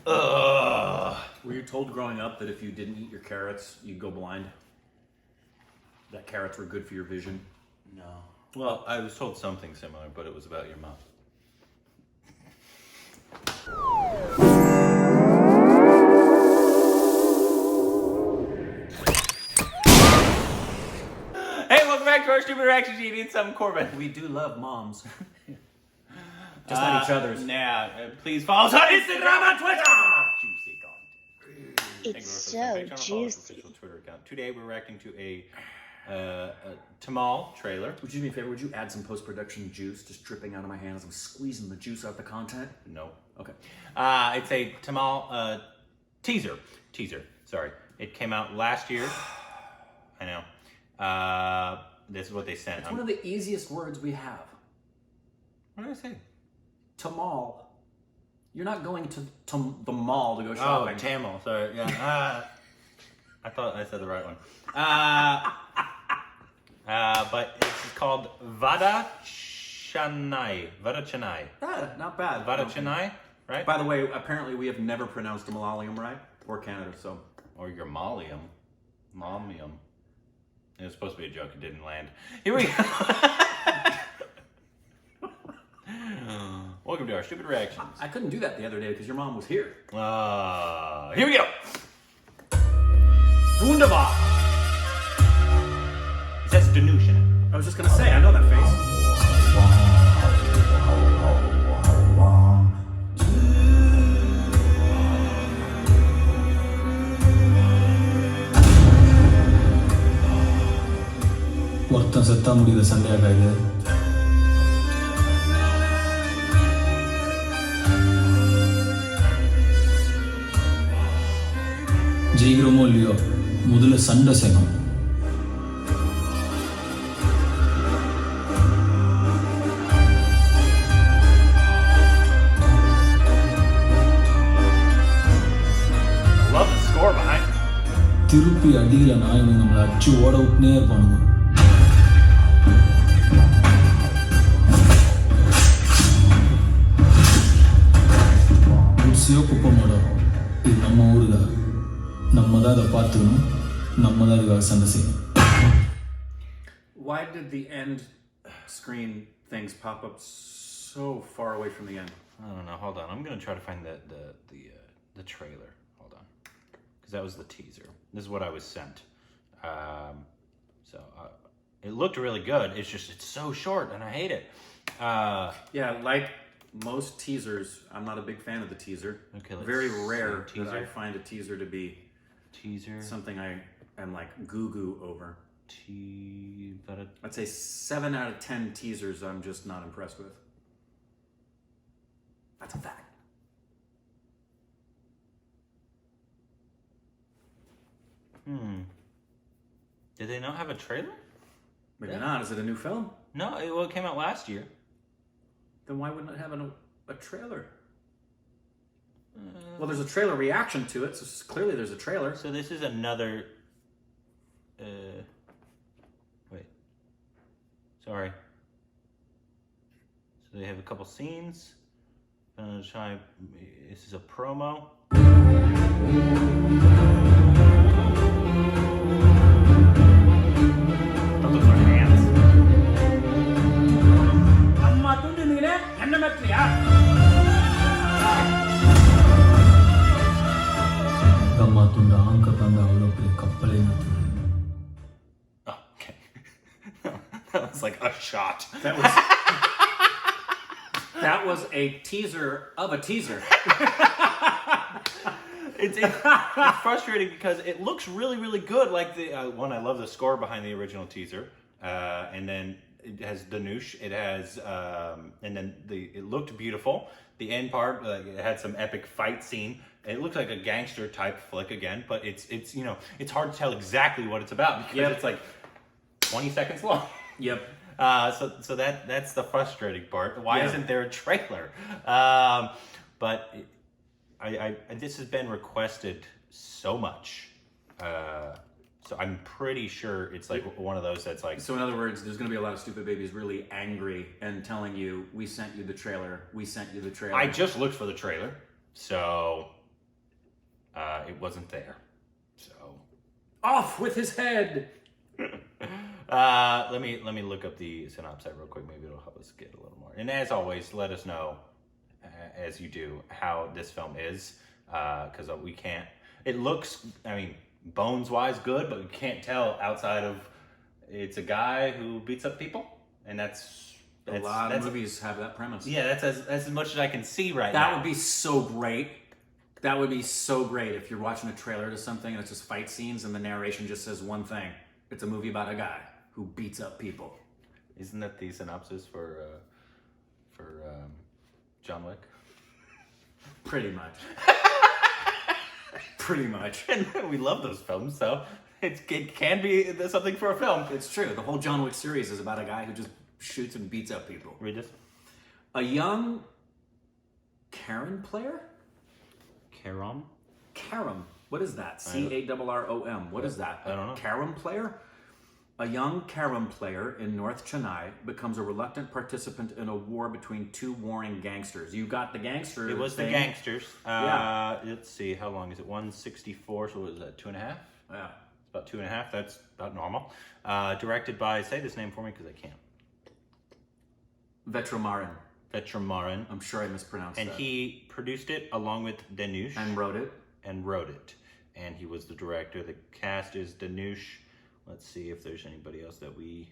Were you told growing up that if you didn't eat your carrots, you'd go blind? That carrots were good for your vision? No. Well, I was told something similar, but it was about your mom. Hey, welcome back to our Stupid Reactions. You need some Corbin. We do love moms. Just not each other's. Please follow us on Instagram and Twitter. Juicy God. It's so juicy. Twitter account. Today we're reacting to a Tamal trailer. Would you do me a favor? Would you add some post-production juice just dripping out of my hands? I'm squeezing the juice out the content. No. Okay. It's a Tamal teaser. Sorry. It came out last year. I know. This is what they sent. It's one of the easiest words we have. What did I say? Tamal. You're not going to the mall to go shopping. Oh, Tamil. Sorry. Yeah. I thought I said the right one. But it's called Vada Chennai. Not bad. Vada Chennai, right? By the way, apparently we have never pronounced the Malalium right, or Canada, so. Or your Malium. It was supposed to be a joke. It didn't land. Here we go. Welcome to our Stupid Reactions. I couldn't do that the other day because your mom was here. Here we go. Wunderbar. It says Dhanush in it. I was just gonna say, I know that face. ஒருத்தன் செத்தா முடியுது சண்டையாக இது ஜெயிக்கிறோமோ இல்லையோ முதல்ல சண்டை செய்யணும் Love the score behind it. திருப்பி அடியிலனா இவங்க நம்மளை அடிச்சு ஓட விட்டுனே இருப்பானுங்க குடிசையோ குப்பமோட இது நம்ம ஊருதா நம்ம தான் அதை பார்த்துக்கணும் நம்ம தான் அதுக்காக சண்டை செய்யணும். Why did the end screen things pop up so far away from the end? I don't know. Hold on. I'm gonna try to find the trailer. Hold on, because that was the teaser. This is what I was sent. It looked really good. It's so short, and I hate it. Yeah, like most teasers, I'm not a big fan of the teaser. Okay, very rare that I find a teaser to be something I am like goo over. I'd say 7 out of 10 teasers I'm just not impressed with. That's a fact. Did they not have a trailer? Maybe not. Is it a new film? No, it came out last year. Then why wouldn't it have a trailer? Well, there's a trailer reaction to it, so clearly there's a trailer. So this is another... wait. Sorry. So they have a couple scenes. I'm gonna try... This is a promo. Those are hands. Okay. That was like a shot. That was a teaser of a teaser. It's frustrating because it looks really, really good. Like I love the score behind the original teaser, and then it has Dhanush. It has, and then it looked beautiful. The end part, it had some epic fight scene. It looks like a gangster type flick again, but it's it's hard to tell exactly what it's about because it's like 20 seconds long. Yep. So that's the frustrating part. Why isn't there a trailer? But this has been requested so much. So I'm pretty sure it's like one of those that's like... So in other words, there's going to be a lot of stupid babies really angry and telling you, we sent you the trailer, we sent you the trailer. I just looked for the trailer, so It wasn't there. So Off with his head. let me look up the synopsis real quick. Maybe it'll help us get a little more. And as always, let us know, as you do, how this film is, because we can't. It looks, I mean, bones-wise good, but we can't tell outside of it's a guy who beats up people, and that's a lot of movies have that premise. Yeah, that's as much as I can see right now. That would be so great. That would be so great if you're watching a trailer to something and it's just fight scenes and the narration just says one thing. It's a movie about a guy who beats up people. Isn't that the synopsis for John Wick? Pretty much. Pretty much. And we love those films, so it can be something for a film. It's true. The whole John Wick series is about a guy who just shoots and beats up people. Read this. A young Karen player? Carom. What is that? Carrom. What is that? I don't know. Carom player? A young Carom player in North Chennai becomes a reluctant participant in a war between two warring gangsters. You got the gangster. It was thing. the gangsters. Yeah. Let's see, how long is it? 164, so what is that, 2.5? Yeah. It's about 2.5, that's about normal. Directed by, say this name for me because I can't. Vetramarin. I'm sure I mispronounced and that. And he produced it along with Dhanush. And wrote it. And he was the director. The cast is Dhanush. Let's see if there's anybody else that we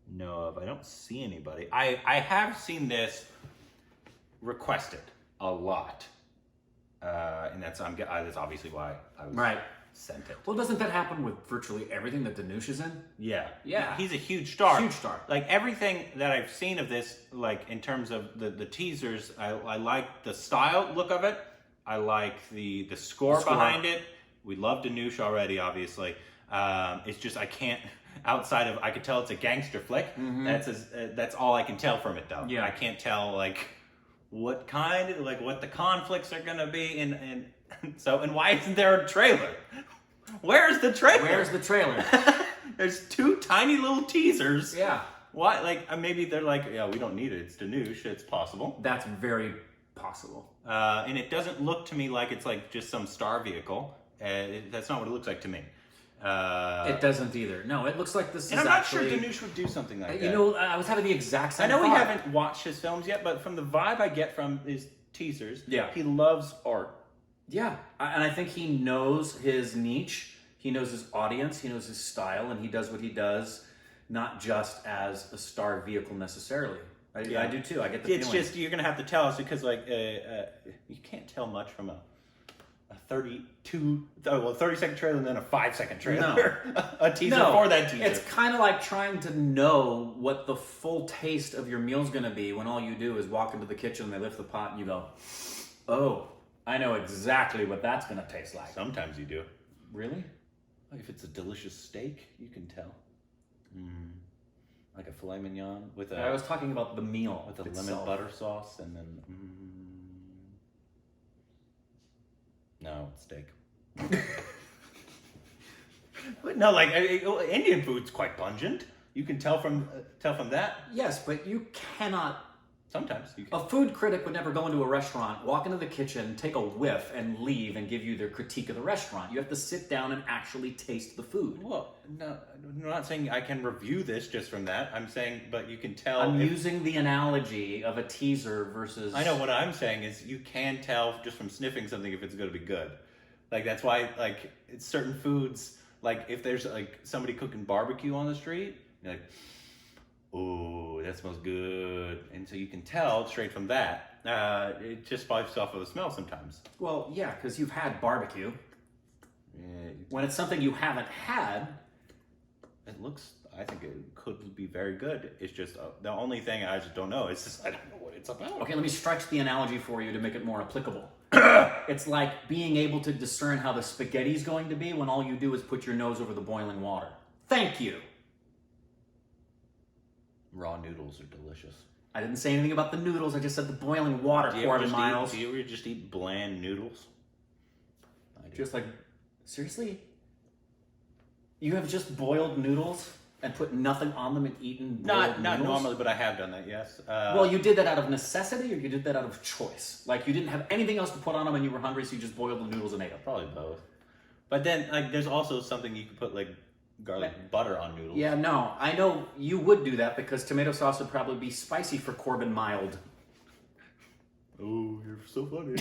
know of. I don't see anybody. I have seen this requested a lot. And that's obviously why I was sent it. Well, doesn't that happen with virtually everything that Dhanush is in? Yeah. Yeah. He's a huge star. Huge star. Like everything that I've seen of this, like in terms of the teasers, I like the style look of it. I like the score behind it. We love Dhanush already, obviously. It's just I can't, outside of, I could tell it's a gangster flick. Mm-hmm. That's all I can tell from it, though. Yeah. I can't tell, like, what the conflicts are going to be. And why isn't there a trailer? Where's the trailer? There's two tiny little teasers. Yeah. Why? Like, maybe they're like, yeah, we don't need it. It's Dhanush. It's possible. That's very possible. And it doesn't look to me like it's like just some star vehicle. That's not what it looks like to me. It doesn't either. No, it looks like this and is I'm not actually... sure Dhanush would do something like that. You know, I was having the exact same I know thought. we haven't watched his films yet, but from the vibe I get from his teasers, yeah, he loves art. Yeah, and I think he knows his niche. He knows his audience. He knows his style, and he does what he does, not just as a star vehicle necessarily. I do too. I get the feeling. It's just, you're going to have to tell us because, like, you can't tell much from a 30-second trailer and then a 5-second trailer. No. A teaser for that teaser. It's kind of like trying to know what the full taste of your meal's going to be when all you do is walk into the kitchen and they lift the pot and you go, oh, I know exactly what that's going to taste like. Sometimes you do. Really? Like if it's a delicious steak, you can tell. Like a filet mignon with a... I was talking about the meal with a itself. lemon butter sauce and then... No, it's steak. But no, like Indian food's quite pungent. You can tell from that. Yes, but you cannot... Sometimes you can. A food critic would never go into a restaurant, walk into the kitchen, take a whiff, and leave and give you their critique of the restaurant. You have to sit down and actually taste the food. Well, no, I'm not saying I can review this just from that. I'm saying, but you can tell. I'm using the analogy of a teaser versus... I know what I'm saying is you can tell just from sniffing something if it's going to be good. Like that's why, like, it's certain foods. Like if there's like somebody cooking barbecue on the street, you're like, oh, that smells good. And so you can tell straight from that. It just vibes off of the smell sometimes. Well, yeah, because you've had barbecue. Yeah, When it's something you haven't had... I think it could be very good. It's just, the only thing I just don't know is just, I don't know what it's about. Okay, let me stretch the analogy for you to make it more applicable. It's like being able to discern how the spaghetti's going to be when all you do is put your nose over the boiling water. Thank you. Raw noodles are delicious. I didn't say anything about the noodles. I just said the boiling water, Corbin Miles. Do you ever just eat bland noodles? Just like, seriously? You have just boiled noodles and put nothing on them and eaten Not noodles? normally, but I have done that. Yes. Well, you did that out of necessity, or you did that out of choice? Like you didn't have anything else to put on them, and you were hungry, so you just boiled the noodles and ate them. Probably both. But then, like, there's also something you could put like garlic butter on noodles. Yeah, no, I know you would do that because tomato sauce would probably be spicy for Corbin mild. Oh, you're so funny.